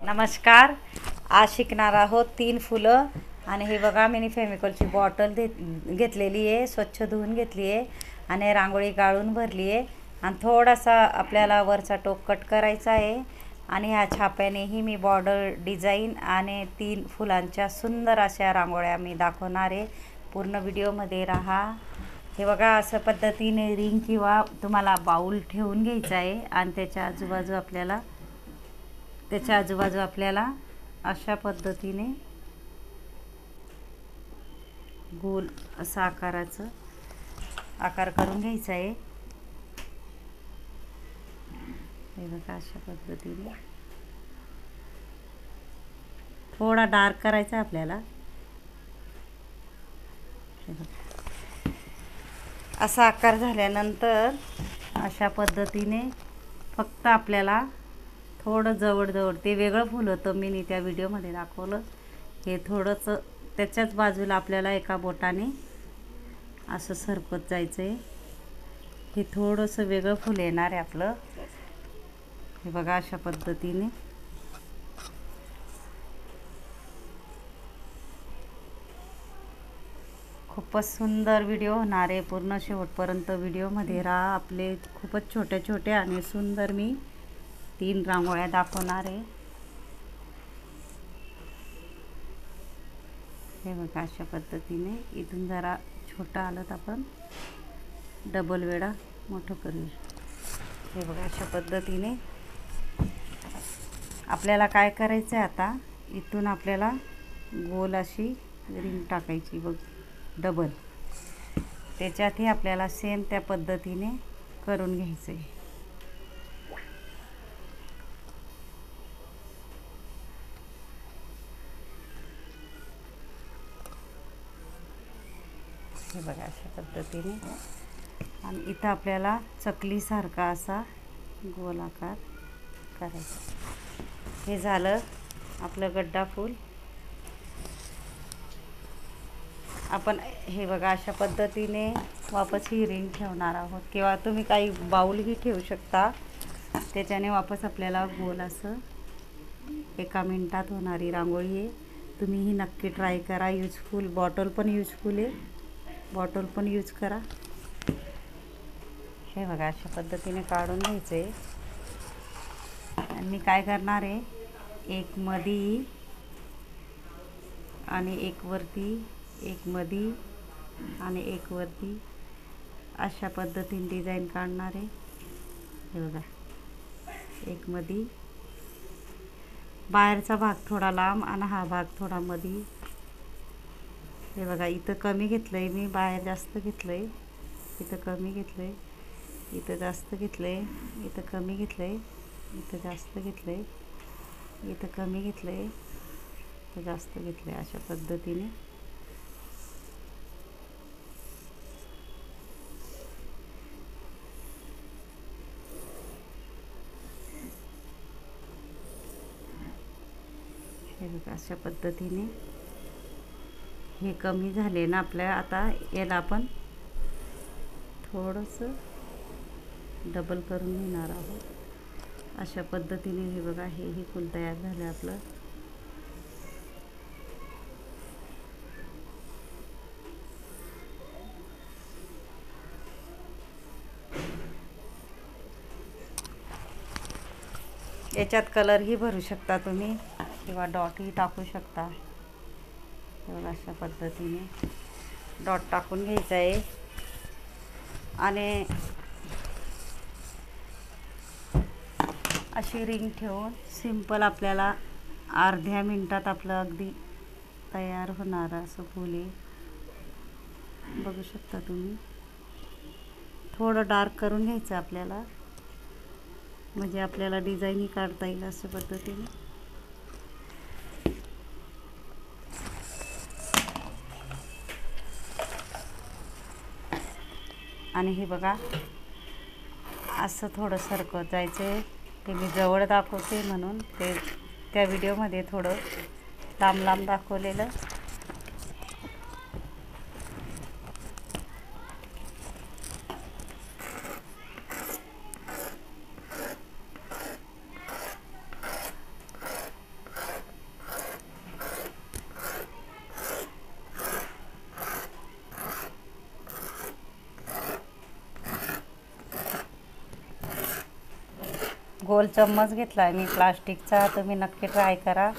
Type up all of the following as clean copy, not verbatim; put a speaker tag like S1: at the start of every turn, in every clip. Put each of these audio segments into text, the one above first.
S1: नमस्कार. आज शिकणार आहोत 3 फुलं. आणि हे बघा, मिनी फेमिकलची बॉटल घेतलेली आहे, स्वच्छ धुवून घेतली आहे आणि रांगोळी गाळून भरली आहे. आणि थोडासा आपल्याला वरचा टोक कट करायचा आहे. आणि ह्या छाप्यानेही मी बॉर्डर डिझाईन आणि 3 फुलांच्या सुंदर अशा रांगोळ्या मी दाखवणार आहे. पूर्ण व्हिडिओमध्ये राहा. हे बघा, अशा पद्धतीने रिंग किंवा तुम्हाला बाऊल ठेवून घ्यायचा आहे आणि त्याच्या आजूबाजू आपल्याला अशा पद्धतीने गोल असा आकार करून घ्यायचा आहे. हे बघा, अशा पद्धतीने थोडा डार्क करायचा आपल्याला. असा आकार झाल्यानंतर अशा पद्धतीने फक्त आपल्याला थोडं जवळ ते वेगळं फूल होतं, मी त्या व्हिडिओमध्ये दाखवलं. हे थोडंसं त्याच्याच बाजूला आपल्याला एका बोटाने असं सरकत जायचं आहे. हे थोडंसं वेगळं फूल येणार आहे आपलं. हे बघा, अशा पद्धतीने खूपच सुंदर व्हिडिओ होणार आहे. पूर्ण शेवटपर्यंत व्हिडिओमध्ये राहा. आपले खूपच छोटे आणि सुंदर मी 3 रांगोळ्या दाखवणार आहे. हे बघा, अशा पद्धतीने इथून जरा छोटं आलं तर आपण डबल वेळा मोठं करू. हे बघा, अशा पद्धतीने आपल्याला काय करायचं आहे, आता इथून आपल्याला गोल अशी रिंग टाकायची बघ, डबल. त्याच्यातही आपल्याला सेम त्या पद्धतीने करून घ्यायचं आहे. हे बघा, अशा पद्धतीने. आणि इथं आपल्याला चकलीसारखा असा गोल आकार करायचा. हे झालं आपलं गड्डा फूल. आपण हे बघा, अशा पद्धतीने वापस ही रिंग ठेवणार आहोत, किंवा तुम्ही काही बाऊलही ठेवू शकता. त्याच्याने वापस आपल्याला गोल असं 1 मिनिटात होणारी रांगोळी आहे. तुम्ही ही नक्की ट्राय करा. यूजफुल बॉटल पण यूजफुल आहे, बॉटल पण यूज करा. हे बघा, अशा पद्धतीने काढून घ्यायचं आहे. आणि मी काय करणार आहे, एक मधी आणि एक वरती, एक मधी आणि एक वरती, अशा पद्धतीने डिझाईन काढणार आहे. हे बघा, एक मधी, बाहेरचा भाग थोडा लांब आणि हा भाग थोडा मधी. हे बघा, इथं कमी घेतलं आहे मी, बाहेर जास्त घेतलं आहे. इथं कमी घेतलं आहे, इथं जास्त घेतलं आहे, इथं कमी घेतलं आहे, इथं जास्त घेतलं आहे, इथं कमी घेतलं आहे, इथं जास्त घेतलं आहे. अशा पद्धतीने हे बघा, अशा पद्धतीने हे कमी झाले ना आपल्या. आता याला आपण थोडंसं डबल करून घेणार आहोत. अशा पद्धतीने हे बघा, हे फूल तयार झालं आपलं. याच्यात कलरही भरू शकता तुम्ही, किंवा डॉटही टाकू शकता. हे बघा, अशा पद्धतीने डॉट टाकून घ्यायचा आहे. आणि अशी रिंग ठेवून सिंपल आपल्याला अर्ध्या मिनिटात आपलं अगदी तयार होणारं असं फूल आहे. बघू शकता तुम्ही. थोडं डार्क करून घ्यायचं आपल्याला, म्हणजे आपल्याला डिझाईनही काढता येईल अशा पद्धतीने. आणि हे बघा, असं थोडं सरकत जायचं आहे. ते मी जवळ दाखवते म्हणून ते त्या व्हिडिओमध्ये थोडं लांब दाखवलेलं. गोल चम्मच घेतला आहे मी प्लास्टिकचा, तुम्ही नक्की ट्राय करा.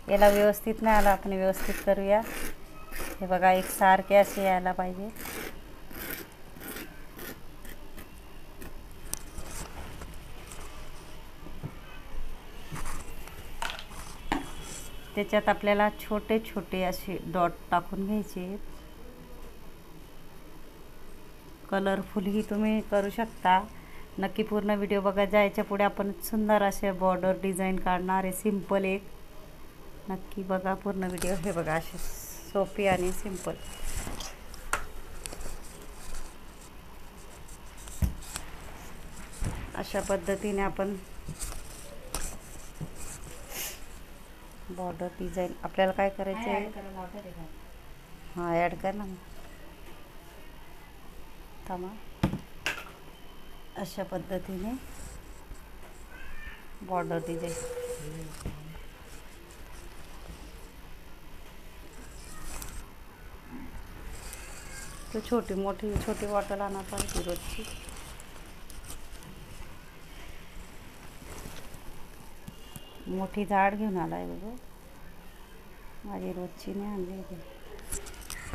S1: याला व्यवस्थित नाही आला, आपण व्यवस्थित करूया. हे बघा एक सारखे असे यायला पाहिजे. त्याच्यात आपल्याला छोटे छोटे असे डॉट टाकून घ्यायचे. कलरफुलही तुम्ही करू शकता. नक्की पूर्ण व्हिडिओ बघा. जायच्या पुढे आपण सुंदर असे बॉर्डर डिझाईन काढणार आहे, सिंपल एक. नक्की बघा पूर्ण व्हिडिओ. हे बघा असे सोपी आणि सिंपल अशा पद्धतीने आपण बॉर्डर डिझाईन. आपल्याला काय करायचं आहे, हां ॲड कर ना थांबा. अशा पद्धतीने बॉर्डर डिझाईन. तो छोटी बॉटल आणा पाहिजे रोजची. मोठी झाड घेऊन आला आहे बघा, माझी रोजची नाही आणली होती.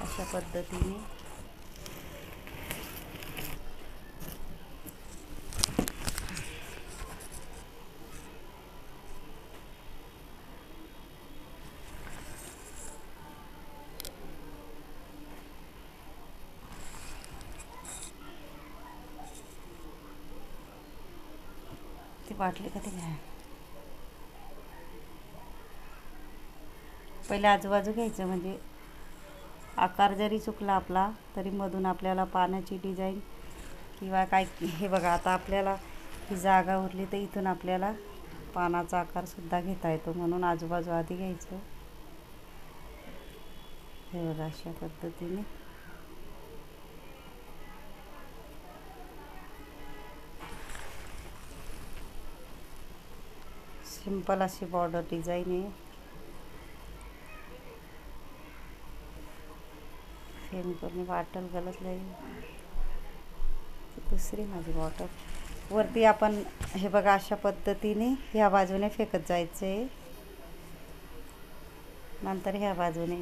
S1: अशा पद्धतीने ती वाटली का ती घ्या. पहिले आजूबाजू घ्यायचं, म्हणजे आकार जरी चुकला आपला तरी मधून आपल्याला पाण्याची डिझाईन किंवा काय. हे बघा आता आपल्याला ही जागा उरली तर इथून आपल्याला पानाचा आकारसुद्धा घेता येतो, म्हणून आजूबाजू आधी घ्यायचं. हे बघा अशा पद्धतीने सिंपल अशी बॉर्डर डिझाईन आहे. फेविकॉलने बॉटल गलत नाही, दुसरी माझी बॉटल. वरती आपण हे बघा अशा पद्धतीने ह्या बाजूने फेकत जायचं आहे, नंतर ह्या बाजूने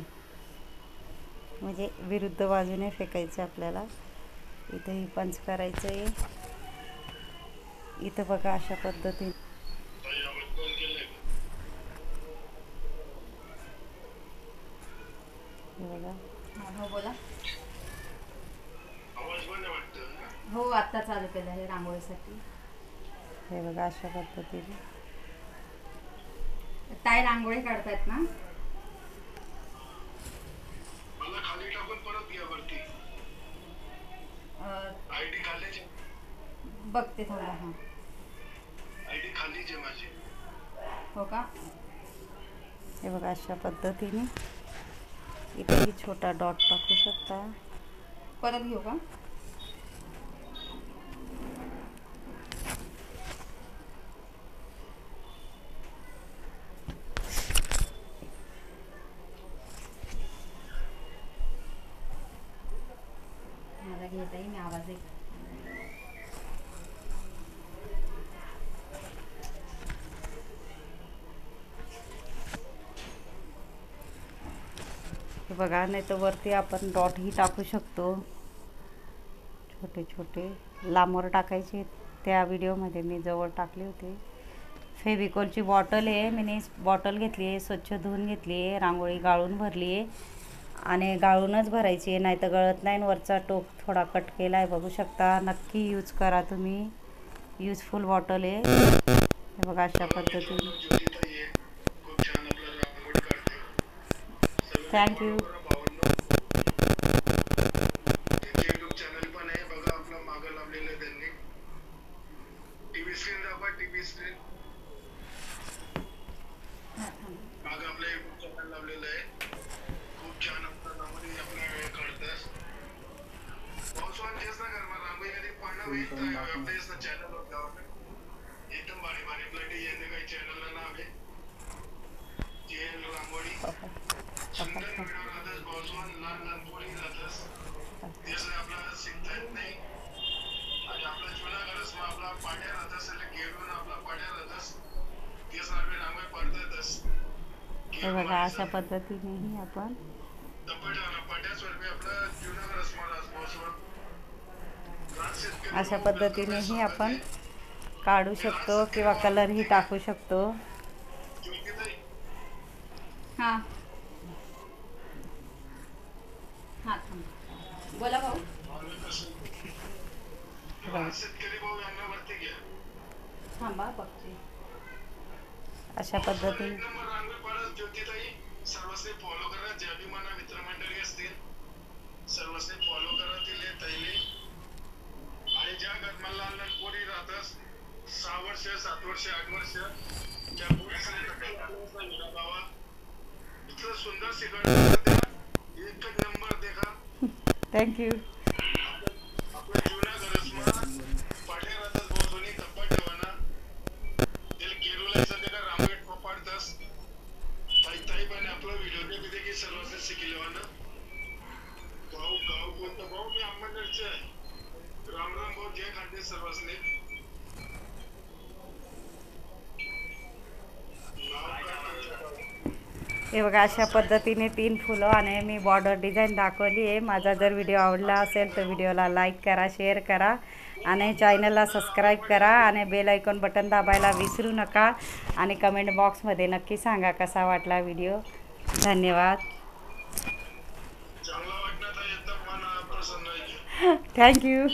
S1: म्हणजे विरुद्ध बाजूने फेकायचं आपल्याला. इथंही पंच करायचं आहे. इथं बघा अशा पद्धतीने बघा. हो बोला. हो आत्ता चालू केलं आहे रांगोळीसाठी. हे बघा अशा पद्धतीने ताई रांगोळी काढतायत ना.
S2: मला खाली टाकून परत घ्या वरती. आयडी खालीच
S1: बघते थांबा. हां
S2: आयडी खालीच आहे माझी.
S1: हो का. हे बघा अशा पद्धतीने इथेही छोटा डॉट टाकू शकता. परत घेऊ का. मला घेता येईल, मी आवाज ऐक. बघा, नाही तर वरती आपण डॉटही टाकू शकतो, छोटे छोटे लांबवर टाकायचे. त्या व्हिडिओमध्ये मी जवळ टाकले होते. फेविकॉलची बॉटल आहे, मी बॉटल घेतली आहे, स्वच्छ धुवून घेतली आहे, रांगोळी गाळून भरली आहे. आणि गाळूनच भरायची आहे, नाही तर गळत नाही. वरचा टोक थोडा कट केला आहे, बघू शकता. नक्की यूज करा तुम्ही, यूजफुल बॉटल आहे. हे बघा अशा पद्धतीने. थँक्यू.
S2: एकदम भारी भारी आपल्या काही चॅनलला नाव आहे जेएल रांगोळी. सुंदर व्हिडिओ राहतात, पावसाळ्यात लहान लहान पोरी राहतात, ते आपल्याला शिकता येत नाही. आपला जुना गरज मग आपला पाड्या राहत असेल घेरून आपला पाड्या राहतस ते सर्व रांगोळी पडतातच
S1: हे बघा अशा पद्धतीनेही आपण
S2: पाड्या स्वरूपी आपला जुना गरज मला
S1: अशा पद्धतीनेही आपण काढू शकतो किंवा कलरही टाकू शकतो.
S3: हां हां बोला भाऊ.
S2: शेतकरी भाऊ यांना वरती घ्या.
S3: थांबा बघते.
S1: अशा पद्धतीने
S2: एक नंबर रांगोळी पाडत ज्योतिताई सर्वस्वी फॉलो करा. ज्या बी मना मित्रमंडळी असतील सर्वस्वी फॉलो करा तिले तैले. आणि ज्या घरात लहान लहान पोरी राहतात 6 वर्ष 7 वर्ष 8 वर्ष त्या पोरी बाबा इतकं सुंदर शिकवलं एकच नंबर देखा.
S1: थँक्यू.
S2: आपल्या जीवना गरजमा पाड्या राहतात बोलतोनी कप्पा ठेवाना त्याला गेरूलायचं ते का रांगोळी पाडतास ताई पण आपला व्हिडिओ ते किती की सर्वस्व शिकलेवाना. गाव कोणतं भाऊ मी अंबरनाथचे आहे. राम राम भाऊ जय खांडे सर्वस्ने.
S1: हे बघा अशा पद्धतीने 3 फुलं आणि मी बॉर्डर डिझाईन दाखवली आहे. माझा जर व्हिडिओ आवडला असेल तर व्हिडिओला लाईक करा, शेअर करा आणि चॅनलला सबस्क्राईब करा आणि बेल आयकॉन बटन दाबायला विसरू नका आणि कमेंट बॉक्समध्ये नक्की सांगा कसा वाटला व्हिडिओ. धन्यवाद.
S2: चांगला वाटणार एकदम मन प्रसन्न आहे.
S1: थँक्यू.